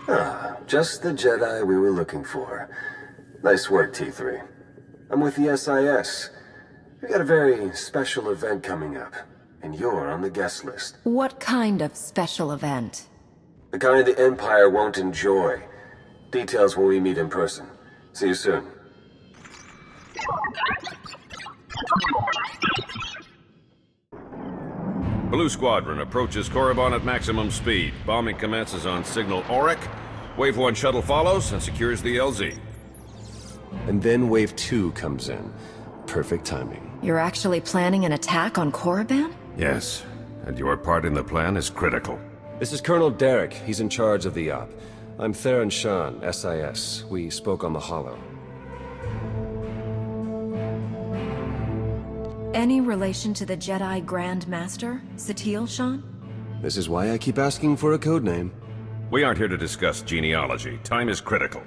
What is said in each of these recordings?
Ah, just the Jedi we were looking for. Nice work, T3. I'm with the SIS. We got a very special event coming up, and you're on the guest list. What kind of special event? The kind the Empire won't enjoy. Details when we meet in person. See you soon. Blue Squadron approaches Korriban at maximum speed. Bombing commences on signal Auric. Wave 1 shuttle follows and secures the LZ. And then Wave 2 comes in. Perfect timing. You're actually planning an attack on Korriban? Yes, and your part in the plan is critical. This is Colonel Derek. He's in charge of the op. I'm Theron Shan, SIS. We spoke on the holo. Any relation to the Jedi Grand Master, Satele Shan? This is why I keep asking for a codename. We aren't here to discuss genealogy. Time is critical.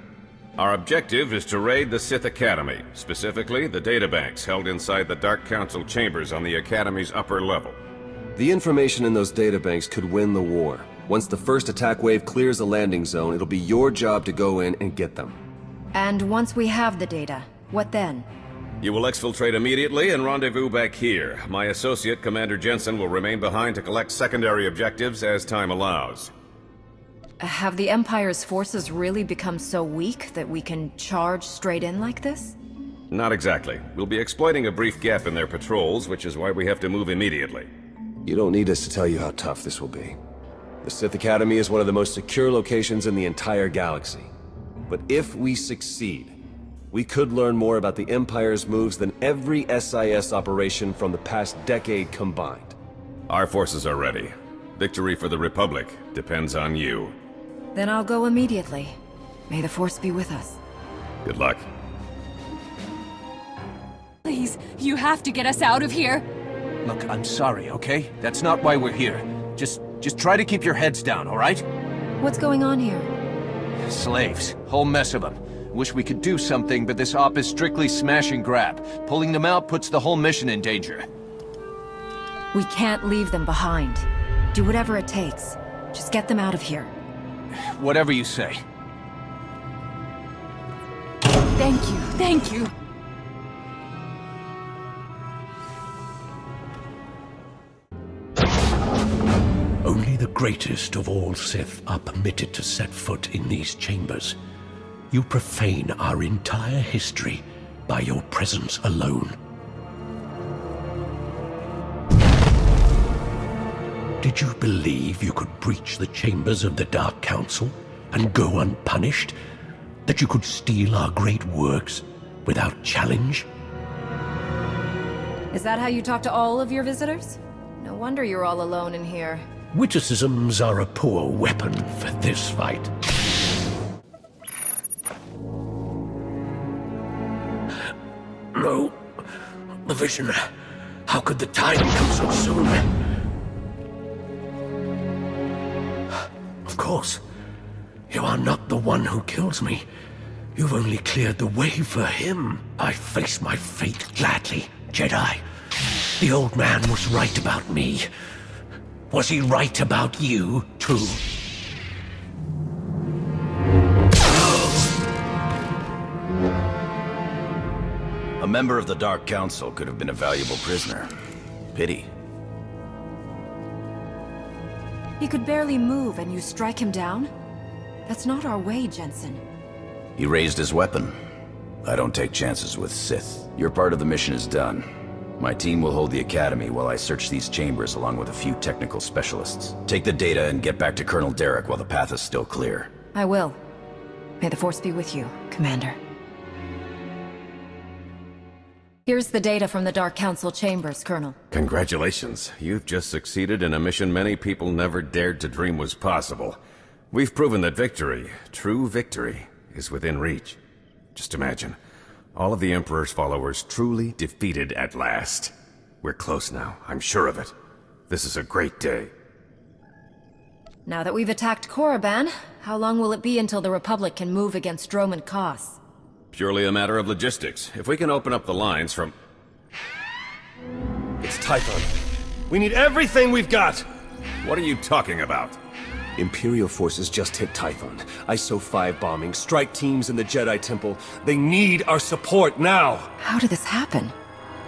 Our objective is to raid the Sith Academy, specifically the databanks held inside the Dark Council chambers on the Academy's upper level. The information in those databanks could win the war. Once the first attack wave clears the landing zone, it'll be your job to go in and get them. And once we have the data, what then? You will exfiltrate immediately and rendezvous back here. My associate, Commander Jensen, will remain behind to collect secondary objectives as time allows. Have the Empire's forces really become so weak that we can charge straight in like this? Not exactly. We'll be exploiting a brief gap in their patrols, which is why we have to move immediately. You don't need us to tell you how tough this will be. The Sith Academy is one of the most secure locations in the entire galaxy. But if we succeed, we could learn more about the Empire's moves than every SIS operation from the past decade combined. Our forces are ready. Victory for the Republic depends on you. Then I'll go immediately. May the Force be with us. Good luck. Please, you have to get us out of here. Look, I'm sorry, okay? That's not why we're here. Just try to keep your heads down, all right? What's going on here? Slaves. Whole mess of them. Wish we could do something, but this op is strictly smash and grab. Pulling them out puts the whole mission in danger. We can't leave them behind. Do whatever it takes. Just get them out of here. Whatever you say. Thank you, thank you. Only the greatest of all Sith are permitted to set foot in these chambers. You profane our entire history by your presence alone. Did you believe you could breach the chambers of the Dark Council and go unpunished? That you could steal our great works without challenge? Is that how you talk to all of your visitors? No wonder you're all alone in here. Witticisms are a poor weapon for this fight. No. The vision. How could the time come so soon? Of course. You are not the one who kills me. You've only cleared the way for him. I face my fate gladly, Jedi. The old man was right about me. Was he right about you, too? A member of the Dark Council could have been a valuable prisoner. Pity. He could barely move and you strike him down? That's not our way, Jensen. He raised his weapon. I don't take chances with Sith. Your part of the mission is done. My team will hold the Academy while I search these chambers along with a few technical specialists. Take the data and get back to Colonel Derek while the path is still clear. I will. May the Force be with you, Commander. Here's the data from the Dark Council chambers, Colonel. Congratulations. You've just succeeded in a mission many people never dared to dream was possible. We've proven that victory, true victory, is within reach. Just imagine, all of the Emperor's followers truly defeated at last. We're close now, I'm sure of it. This is a great day. Now that we've attacked Korriban, how long will it be until the Republic can move against Dromund Kaas? Purely a matter of logistics. If we can open up the lines from... It's Typhon. We need everything we've got! What are you talking about? Imperial forces just hit Typhon. ISO 5 bombing, strike teams in the Jedi Temple. They need our support now! How did this happen?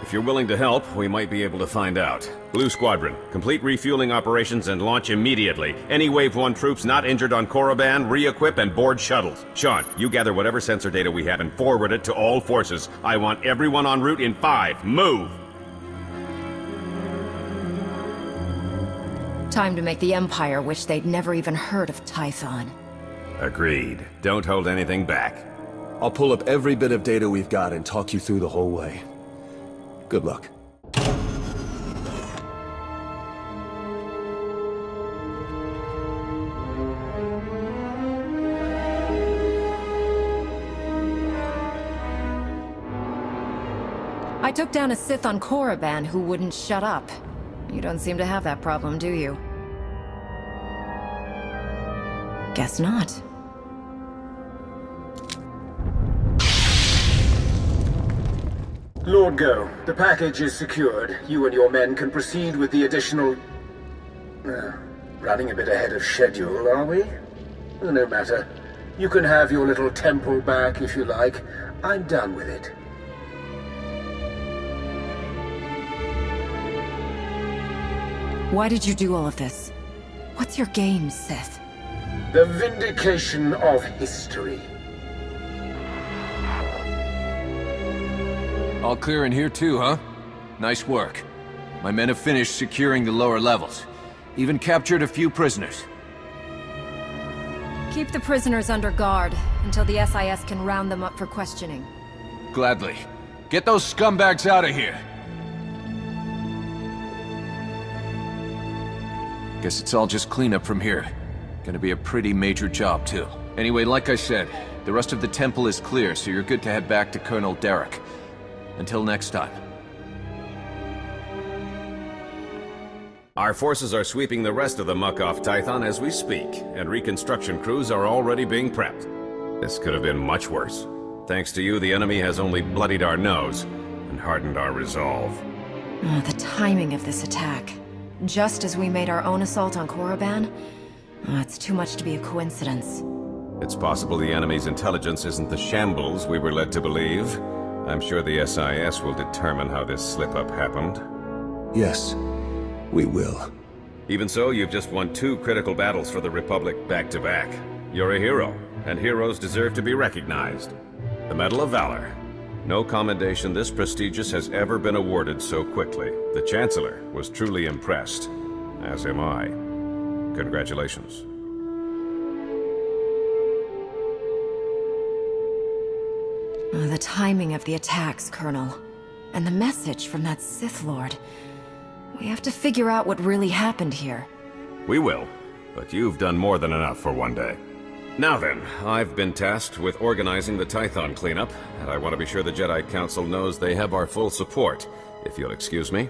If you're willing to help, we might be able to find out. Blue Squadron, complete refueling operations and launch immediately. Any Wave 1 troops not injured on Korriban, re-equip and board shuttles. Sean, you gather whatever sensor data we have and forward it to all forces. I want everyone en route in 5. Move! Time to make the Empire wish they'd never even heard of Typhon. Agreed. Don't hold anything back. I'll pull up every bit of data we've got and talk you through the whole way. Good luck. I took down a Sith on Korriban who wouldn't shut up. You don't seem to have that problem, do you? Guess not. Lord Go, the package is secured. You and your men can proceed with the additional... running a bit ahead of schedule, are we? No matter. You can have your little temple back if you like. I'm done with it. Why did you do all of this? What's your game, Sith? The vindication of history. All clear in here too, huh? Nice work. My men have finished securing the lower levels. Even captured a few prisoners. Keep the prisoners under guard until the SIS can round them up for questioning. Gladly. Get those scumbags out of here! Guess it's all just cleanup from here. Gonna be a pretty major job, too. Anyway, like I said, the rest of the temple is clear, so you're good to head back to Colonel Derek. Until next time. Our forces are sweeping the rest of the muck off Tython as we speak, and reconstruction crews are already being prepped. This could have been much worse. Thanks to you, the enemy has only bloodied our nose and hardened our resolve. Oh, the timing of this attack. Just as we made our own assault on Korriban? Oh, it's too much to be a coincidence. It's possible the enemy's intelligence isn't the shambles we were led to believe. I'm sure the SIS will determine how this slip-up happened. Yes, we will. Even so, you've just won 2 critical battles for the Republic back-to-back. You're a hero, and heroes deserve to be recognized. The Medal of Valor. No commendation this prestigious has ever been awarded so quickly. The Chancellor was truly impressed, as am I. Congratulations. Oh, the timing of the attacks, Colonel. And the message from that Sith Lord. We have to figure out what really happened here. We will, but you've done more than enough for one day. Now then, I've been tasked with organizing the Tython cleanup, and I want to be sure the Jedi Council knows they have our full support, if you'll excuse me.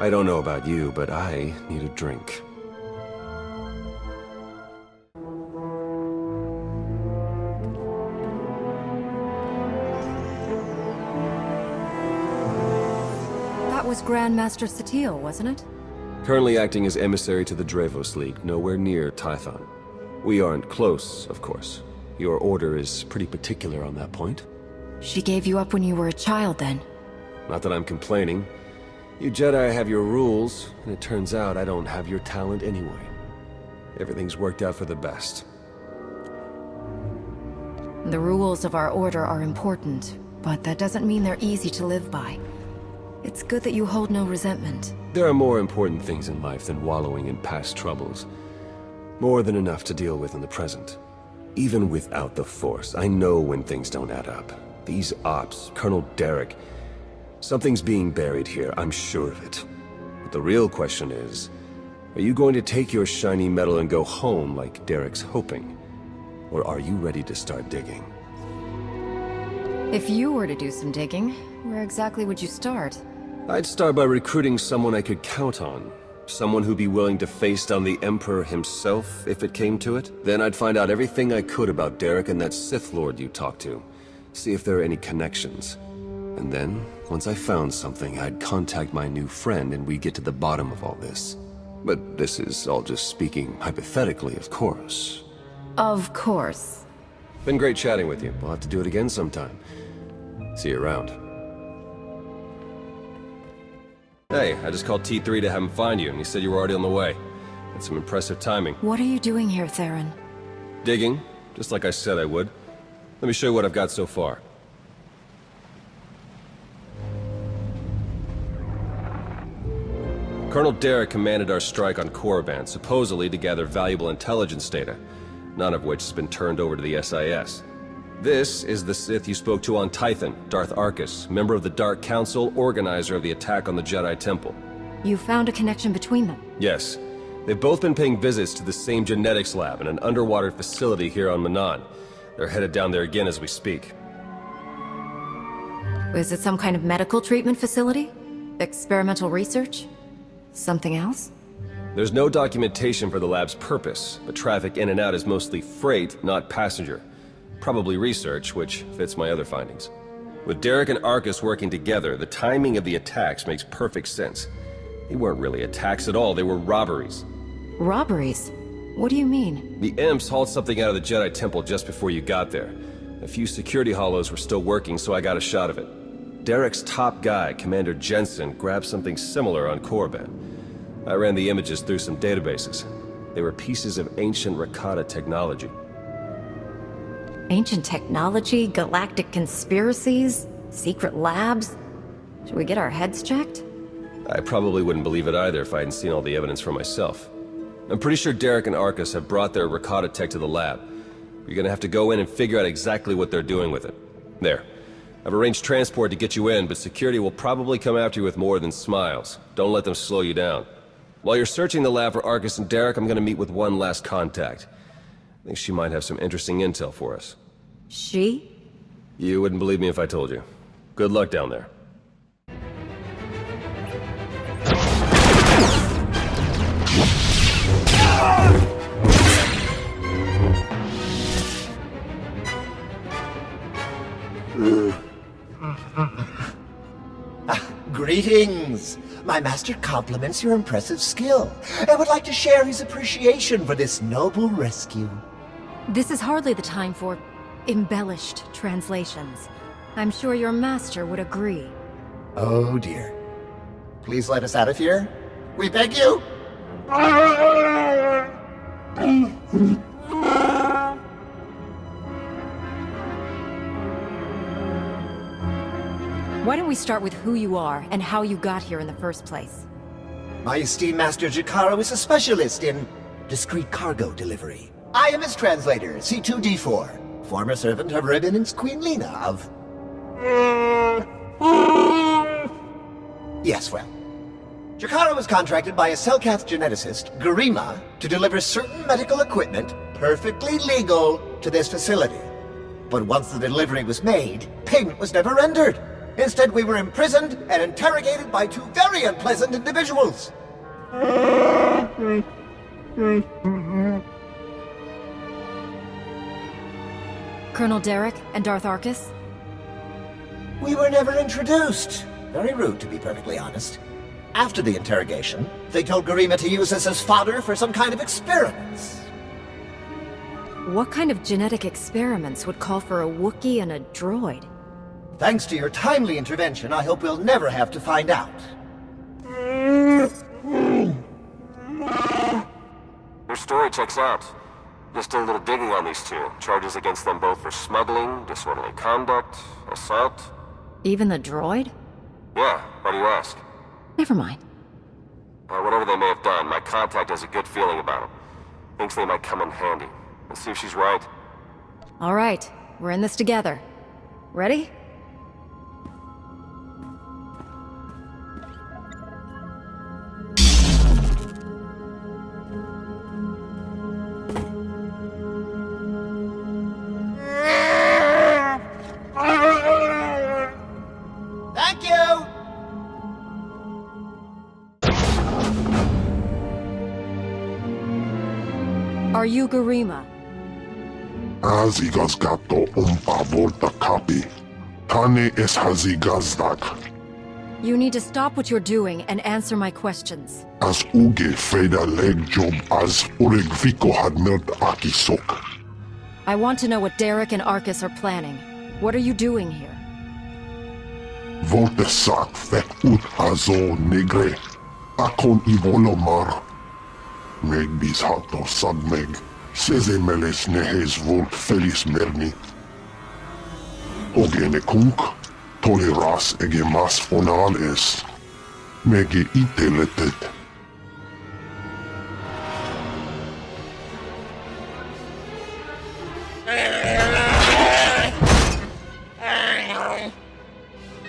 I don't know about you, but I need a drink. That was Grandmaster Satele, wasn't it? Currently acting as emissary to the Drevos League, nowhere near Tython. We aren't close, of course. Your order is pretty particular on that point. She gave you up when you were a child, then? Not that I'm complaining. You Jedi have your rules, and it turns out I don't have your talent anyway. Everything's worked out for the best. The rules of our order are important, but that doesn't mean they're easy to live by. It's good that you hold no resentment. There are more important things in life than wallowing in past troubles. More than enough to deal with in the present. Even without the Force, I know when things don't add up. These ops, Colonel Derek... Something's being buried here, I'm sure of it. But the real question is, are you going to take your shiny medal and go home like Derek's hoping? Or are you ready to start digging? If you were to do some digging, where exactly would you start? I'd start by recruiting someone I could count on. Someone who'd be willing to face down the Emperor himself, if it came to it. Then I'd find out everything I could about Derek and that Sith Lord you talked to. See if there are any connections. And then, once I found something, I'd contact my new friend and we'd get to the bottom of all this. But this is all just speaking hypothetically, of course. Of course. Been great chatting with you. We'll have to do it again sometime. See you around. Hey, I just called T3 to have him find you, and he said you were already on the way. That's some impressive timing. What are you doing here, Theron? Digging, just like I said I would. Let me show you what I've got so far. Colonel Derek commanded our strike on Korriban, supposedly to gather valuable intelligence data, none of which has been turned over to the SIS. This is the Sith you spoke to on Tython, Darth Arkus, member of the Dark Council, organizer of the attack on the Jedi Temple. You found a connection between them? Yes. They've both been paying visits to the same genetics lab in an underwater facility here on Manan. They're headed down there again as we speak. Is it some kind of medical treatment facility? Experimental research? Something else? There's no documentation for the lab's purpose, but traffic in and out is mostly freight, not passenger. Probably research, which fits my other findings. With Derek and Arkus working together, the timing of the attacks makes perfect sense. They weren't really attacks at all, they were robberies. Robberies? What do you mean? The Imps hauled something out of the Jedi Temple just before you got there. A few security hollows were still working, so I got a shot of it. Derek's top guy, Commander Jensen, grabbed something similar on Korriban. I ran the images through some databases. They were pieces of ancient Rakata technology. Ancient technology, galactic conspiracies, secret labs? Should we get our heads checked? I probably wouldn't believe it either if I hadn't seen all the evidence for myself. I'm pretty sure Derek and Arkus have brought their Rakata tech to the lab. You're gonna have to go in and figure out exactly what they're doing with it. There. I've arranged transport to get you in, but security will probably come after you with more than smiles. Don't let them slow you down. While you're searching the lab for Arkus and Derek, I'm gonna meet with one last contact. I think she might have some interesting intel for us. She? You wouldn't believe me if I told you. Good luck down there. Greetings! My master compliments your impressive skill, and would like to share his appreciation for this noble rescue. This is hardly the time for embellished translations. I'm sure your master would agree. Oh dear. Please let us out of here. We beg you! Why don't we start with who you are and how you got here in the first place? My esteemed master Jakaro is a specialist in discreet cargo delivery. I am his translator, C2D4, former servant of Ribbon's Queen Lena of... Yes, well. Jakaro was contracted by a Selkath geneticist, Garima, to deliver certain medical equipment, perfectly legal, to this facility. But once the delivery was made, payment was never rendered. Instead, we were imprisoned and interrogated by two very unpleasant individuals. Colonel Derek and Darth Arkus? We were never introduced. Very rude, to be perfectly honest. After the interrogation, they told Garima to use us as fodder for some kind of experiments. What kind of genetic experiments would call for a Wookiee and a droid? Thanks to your timely intervention, I hope we'll never have to find out. Your story checks out. Just did a little digging on these two. Charges against them both for smuggling, disorderly conduct, assault. Even the droid? Yeah, why do you ask? Never mind. Whatever they may have done, my contact has a good feeling about them. Thinks they might come in handy. Let's see if she's right. All right, we're in this together. Ready? Thank you! Are you Garima? Has igaskato un favor da copy. Tane es hazigazdak. You need to stop what you're doing and answer my questions. As uge feda leg job as uregviko had mirt akisok. I want to know what Derek and Arcus are planning. What are you doing here? Volte sak fek ut azo negre. Akon ivolomar. Meg bis hato sadmeg. Seze meles nehes volt felis merni. Ogene kunk. Toleras ege mas onal es. Mege iteletet.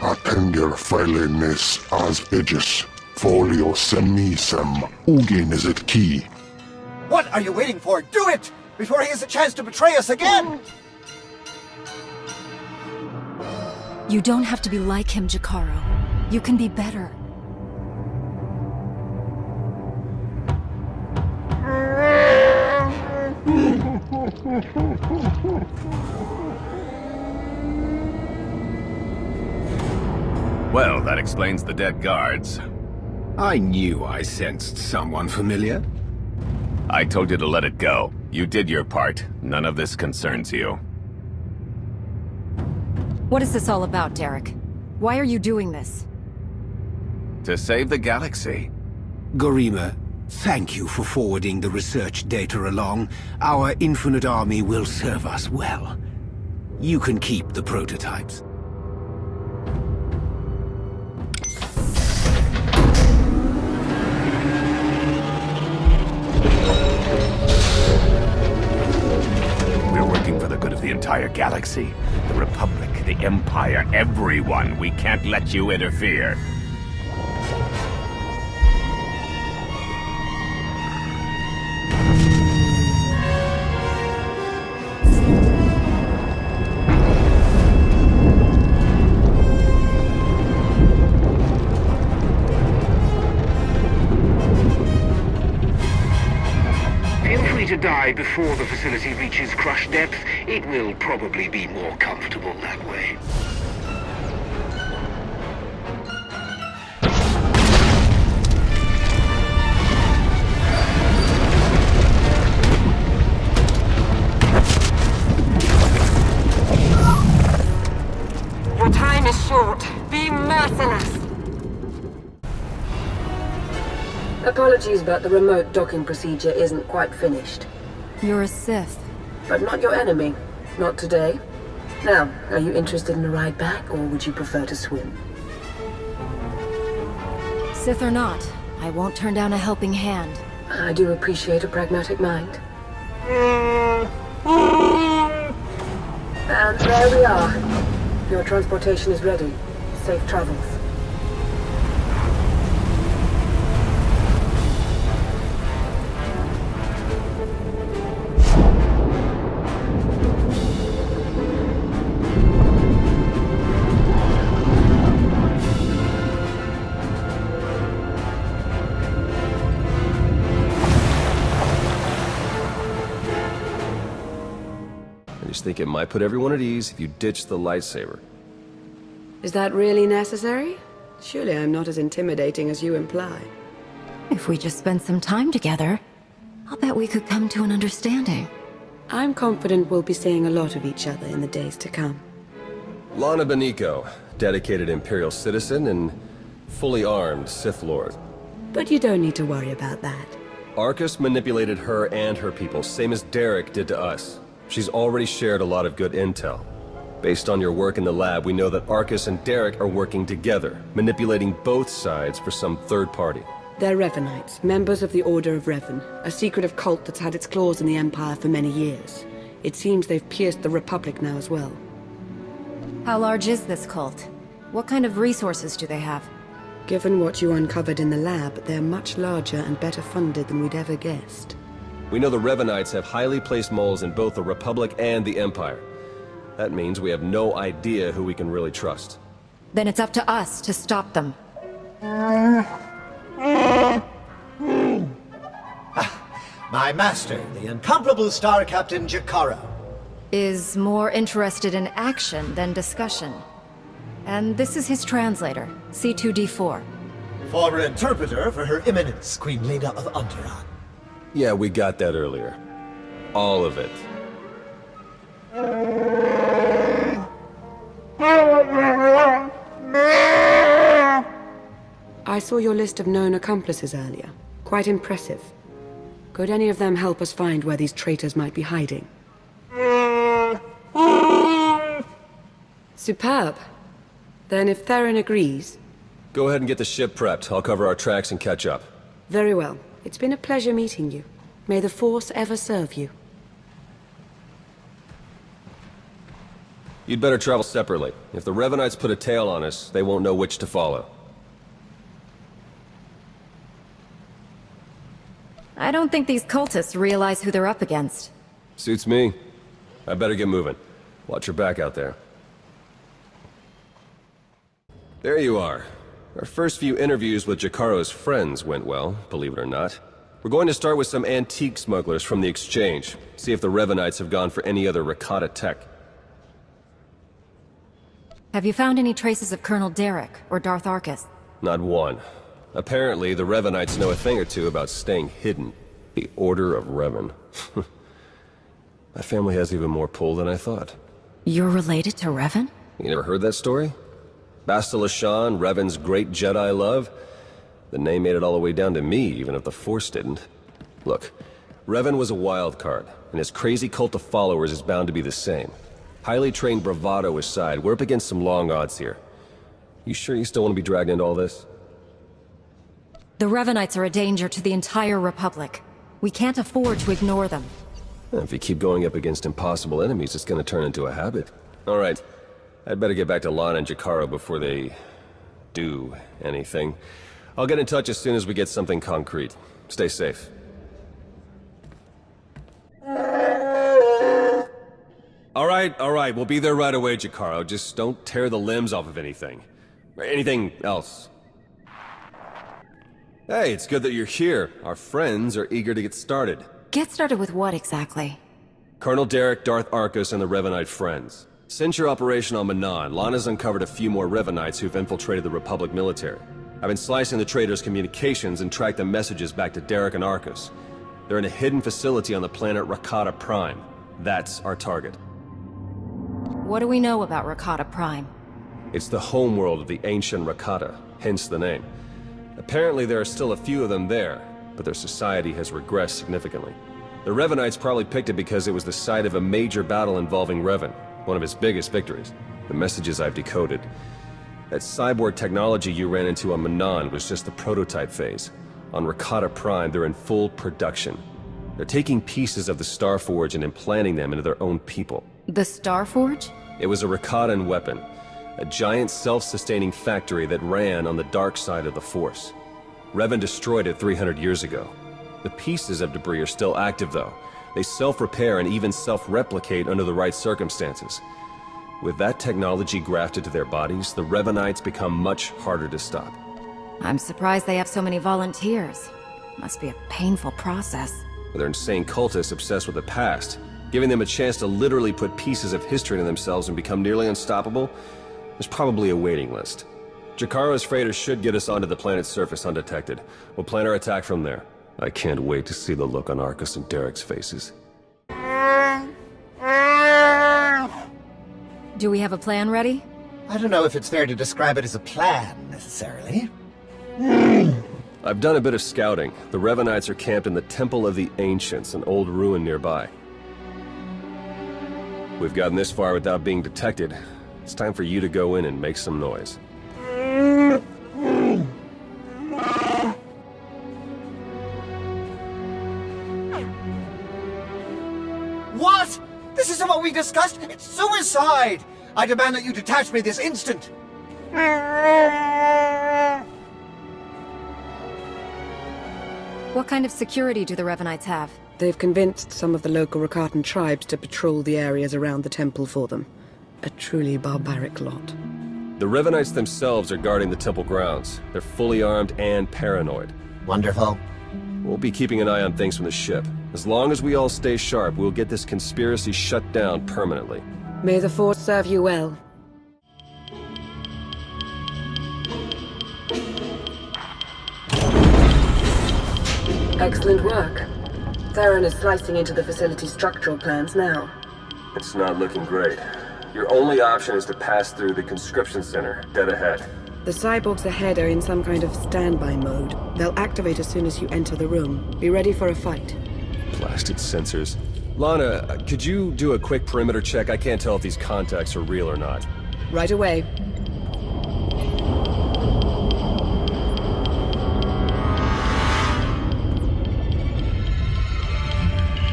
Atenger feilenes as edges. Folio semisem. Ugen is it key. What are you waiting for? Do it! Before he has a chance to betray us again! You don't have to be like him, Jakaro. You can be better. Well, that explains the dead guards. I knew I sensed someone familiar. I told you to let it go. You did your part. None of this concerns you. What is this all about, Derek? Why are you doing this? To save the galaxy. Garima, thank you for forwarding the research data along. Our infinite army will serve us well. You can keep the prototypes. We're working for the good of the entire galaxy. The Republic, the Empire, everyone. We can't let you interfere. To die before the facility reaches crush depth, it will probably be more comfortable that way. Your time is short. Be merciless. Apologies, but the remote docking procedure isn't quite finished. You're a Sith. But not your enemy. Not today. Now, are you interested in a ride back, or would you prefer to swim? Sith or not, I won't turn down a helping hand. I do appreciate a pragmatic mind. And there we are. Your transportation is ready. Safe travels. I just think it might put everyone at ease if you ditch the lightsaber. Is that really necessary? Surely I'm not as intimidating as you imply. If we just spend some time together, I'll bet we could come to an understanding. I'm confident we'll be seeing a lot of each other in the days to come. Lana Beniko, dedicated Imperial citizen and fully armed Sith Lord. But you don't need to worry about that. Arcus manipulated her and her people, same as Derek did to us. She's already shared a lot of good intel. Based on your work in the lab, we know that Arcus and Derek are working together, manipulating both sides for some third party. They're Revenites, members of the Order of Revan, a secretive cult that's had its claws in the Empire for many years. It seems they've pierced the Republic now as well. How large is this cult? What kind of resources do they have? Given what you uncovered in the lab, they're much larger and better funded than we'd ever guessed. We know the Revenites have highly placed moles in both the Republic and the Empire. That means we have no idea who we can really trust. Then it's up to us to stop them. My master, the incomparable Star Captain Jakaro. Is more interested in action than discussion. And this is his translator, C2D4. Former interpreter for Her Eminence, Queen Leda of Unteron. Yeah, we got that earlier. All of it. I saw your list of known accomplices earlier. Quite impressive. Could any of them help us find where these traitors might be hiding? Superb. Then if Theron agrees... Go ahead and get the ship prepped. I'll cover our tracks and catch up. Very well. It's been a pleasure meeting you. May the Force ever serve you. You'd better travel separately. If the Revenites put a tail on us, they won't know which to follow. I don't think these cultists realize who they're up against. Suits me. I better get moving. Watch your back out there. There you are. Our first few interviews with Jacaro's friends went well, believe it or not. We're going to start with some antique smugglers from the exchange. See if the Revenites have gone for any other Rakata tech. Have you found any traces of Colonel Derek or Darth Arcus? Not one. Apparently, the Revenites know a thing or two about staying hidden. The Order of Revan. My family has even more pull than I thought. You're related to Revan? You never heard that story? Bastila Shan, Revan's great Jedi love? The name made it all the way down to me, even if the Force didn't. Look, Revan was a wild card, and his crazy cult of followers is bound to be the same. Highly trained bravado aside, we're up against some long odds here. You sure you still want to be dragged into all this? The Revenites are a danger to the entire Republic. We can't afford to ignore them. If you keep going up against impossible enemies, it's going to turn into a habit. Alright, I'd better get back to Lana and Jacaro before they... do anything. I'll get in touch as soon as we get something concrete. Stay safe. Alright, we'll be there right away, Jacaro. Just don't tear the limbs off of anything. Or anything else. Hey, it's good that you're here. Our friends are eager to get started. Get started with what exactly? Colonel Derek, Darth Arcus, and the Revanite friends. Since your operation on Manan, Lana's uncovered a few more Revanites who've infiltrated the Republic military. I've been slicing the traitors' communications and tracked the messages back to Derek and Arcus. They're in a hidden facility on the planet Rakata Prime. That's our target. What do we know about Rakata Prime? It's the homeworld of the ancient Rakata, hence the name. Apparently there are still a few of them there, but their society has regressed significantly. The Revanites probably picked it because it was the site of a major battle involving Revan, one of his biggest victories. The messages I've decoded. That cyborg technology you ran into on Manan was just the prototype phase. On Rakata Prime, they're in full production. They're taking pieces of the Starforge and implanting them into their own people. The Starforge? It was a Rakatan weapon. A giant self-sustaining factory that ran on the dark side of the Force. Revan destroyed it 300 years ago. The pieces of debris are still active though. They self-repair and even self-replicate under the right circumstances. With that technology grafted to their bodies, the Revanites become much harder to stop. I'm surprised they have so many volunteers. Must be a painful process. They're insane cultists obsessed with the past. Giving them a chance to literally put pieces of history into themselves and become nearly unstoppable? There's probably a waiting list. Jacaro's freighters should get us onto the planet's surface undetected. We'll plan our attack from there. I can't wait to see the look on Arcus and Derek's faces. Do we have a plan ready? I don't know if it's fair to describe it as a plan, necessarily. I've done a bit of scouting. The Revanites are camped in the Temple of the Ancients, an old ruin nearby. We've gotten this far without being detected. It's time for you to go in and make some noise. What? This isn't what we discussed? It's suicide! I demand that you detach me this instant! What kind of security do the Revanites have? They've convinced some of the local Rakatan tribes to patrol the areas around the temple for them. A truly barbaric lot. The Revanites themselves are guarding the temple grounds. They're fully armed and paranoid. Wonderful. We'll be keeping an eye on things from the ship. As long as we all stay sharp, we'll get this conspiracy shut down permanently. May the Force serve you well. Excellent work. Theron is slicing into the facility's structural plans now. It's not looking great. Your only option is to pass through the conscription center, dead ahead. The cyborgs ahead are in some kind of standby mode. They'll activate as soon as you enter the room. Be ready for a fight. Blasted sensors. Lana, could you do a quick perimeter check? I can't tell if these contacts are real or not. Right away.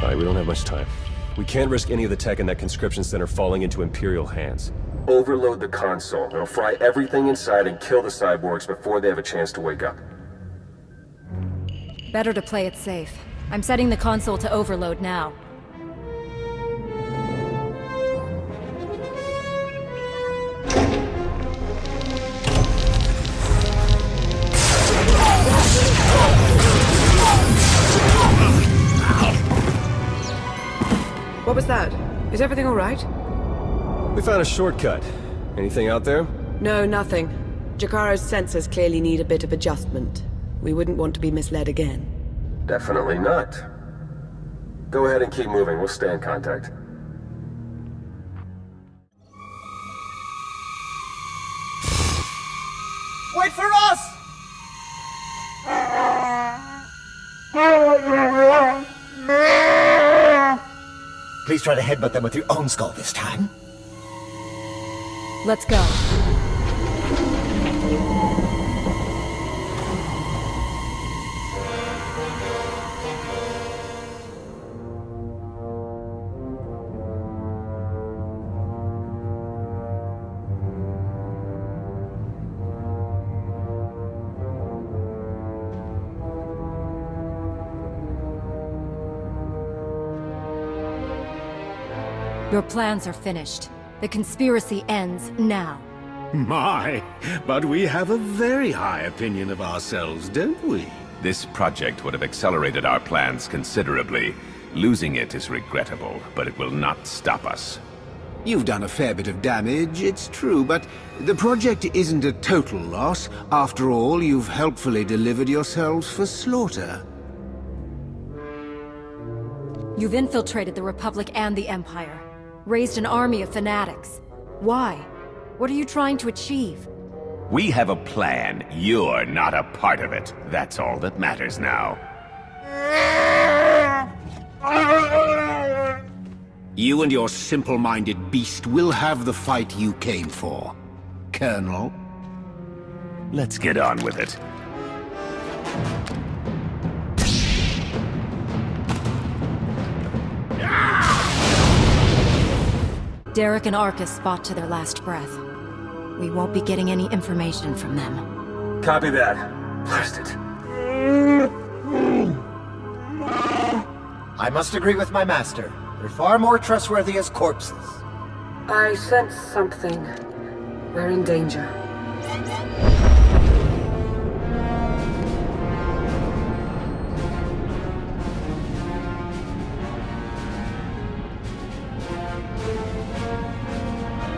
Alright, we don't have much time. We can't risk any of the tech in that conscription center falling into Imperial hands. Overload the console. It'll fry everything inside and kill the cyborgs before they have a chance to wake up. Better to play it safe. I'm setting the console to overload now. What was that? Is everything all right? We found a shortcut. Anything out there? No, nothing. Jakara's sensors clearly need a bit of adjustment. We wouldn't want to be misled again. Definitely not. Go ahead and keep moving. We'll stay in contact. Wait for us! Please try to headbutt them with your own skull this time. Let's go. Your plans are finished. The conspiracy ends now. My, but we have a very high opinion of ourselves, don't we? This project would have accelerated our plans considerably. Losing it is regrettable, but it will not stop us. You've done a fair bit of damage, it's true, but the project isn't a total loss. After all, you've helpfully delivered yourselves for slaughter. You've infiltrated the Republic and the Empire. Raised an army of fanatics. Why? What are you trying to achieve? We have a plan. You're not a part of it. That's all that matters now. You and your simple-minded beast will have the fight you came for, Colonel. Let's get on with it. Derek and Arcus fought to their last breath. We won't be getting any information from them. Copy that. Blast it. I must agree with my master. They're far more trustworthy as corpses. I sense something. We're in danger.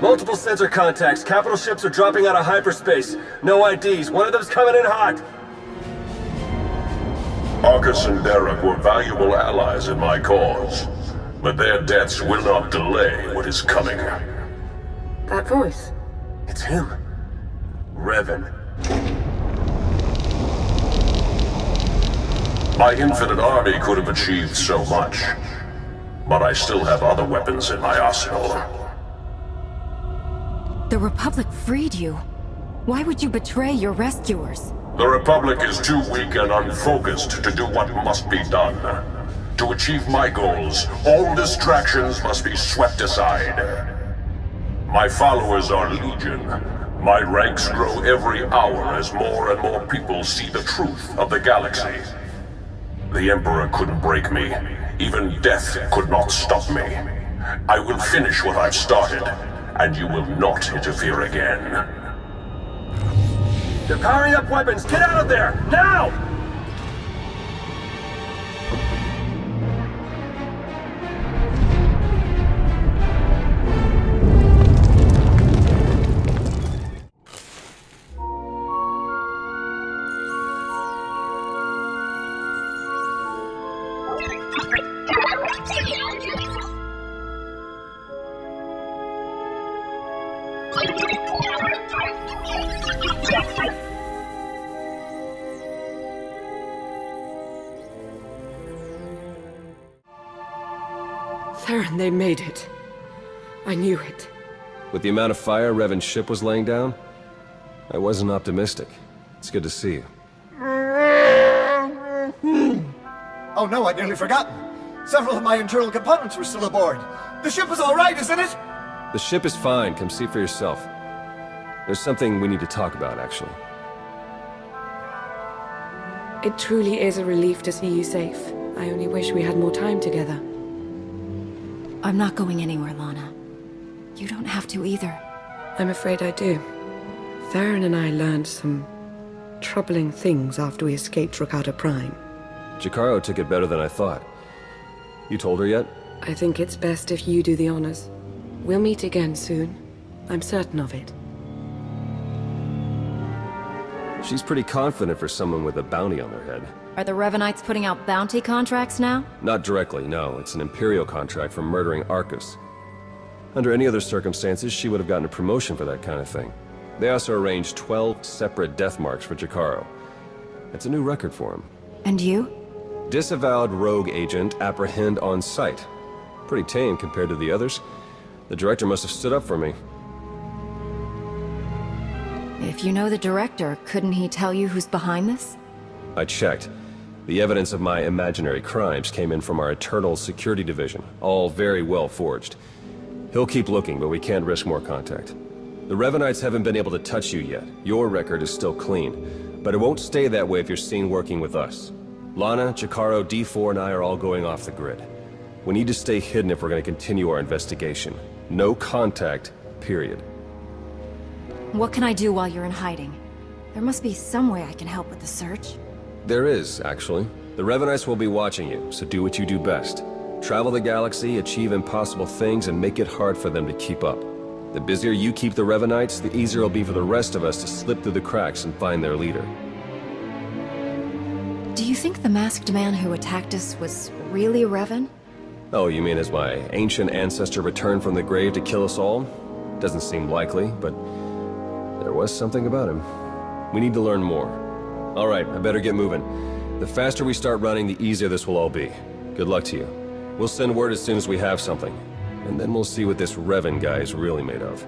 Multiple sensor contacts. Capital ships are dropping out of hyperspace. No IDs. One of them's coming in hot. Arcus and Derek were valuable allies in my cause, but their deaths will not delay what is coming. That voice. It's him. Revan. My infinite army could have achieved so much, but I still have other weapons in my arsenal. The Republic freed you. Why would you betray your rescuers? The Republic is too weak and unfocused to do what must be done. To achieve my goals, all distractions must be swept aside. My followers are legion. My ranks grow every hour as more and more people see the truth of the galaxy. The Emperor couldn't break me. Even death could not stop me. I will finish what I've started, and you will not interfere again. They're powering up weapons! Get out of there! Now! Theron, they made it. I knew it. With the amount of fire Revan's ship was laying down, I wasn't optimistic. It's good to see you. Oh no, I'd nearly forgotten. Several of my internal components were still aboard. The ship is all right, isn't it? The ship is fine. Come see for yourself. There's something we need to talk about, actually. It truly is a relief to see you safe. I only wish we had more time together. I'm not going anywhere, Lana. You don't have to either. I'm afraid I do. Theron and I learned some troubling things after we escaped Rakata Prime. Jacaro took it better than I thought. You told her yet? I think it's best if you do the honors. We'll meet again soon. I'm certain of it. She's pretty confident for someone with a bounty on their head. Are the Revenites putting out bounty contracts now? Not directly, no. It's an Imperial contract for murdering Arcus. Under any other circumstances, she would have gotten a promotion for that kind of thing. They also arranged 12 separate death marks for Jacaro. It's a new record for him. And you? Disavowed rogue agent apprehend on sight. Pretty tame compared to the others. The director must have stood up for me. If you know the director, couldn't he tell you who's behind this? I checked. The evidence of my imaginary crimes came in from our Eternal Security Division, all very well forged. He'll keep looking, but we can't risk more contact. The Revenites haven't been able to touch you yet. Your record is still clean, but it won't stay that way if you're seen working with us. Lana, Jacaro, D4, and I are all going off the grid. We need to stay hidden if we're going to continue our investigation. No contact, period. What can I do while you're in hiding? There must be some way I can help with the search. There is, actually. The Revenites will be watching you, so do what you do best. Travel the galaxy, achieve impossible things, and make it hard for them to keep up. The busier you keep the Revenites, the easier it'll be for the rest of us to slip through the cracks and find their leader. Do you think the masked man who attacked us was really Revan? Oh, you mean as my ancient ancestor returned from the grave to kill us all? Doesn't seem likely, but there was something about him. We need to learn more. All right, I better get moving. The faster we start running, the easier this will all be. Good luck to you. We'll send word as soon as we have something. And then we'll see what this Revan guy is really made of.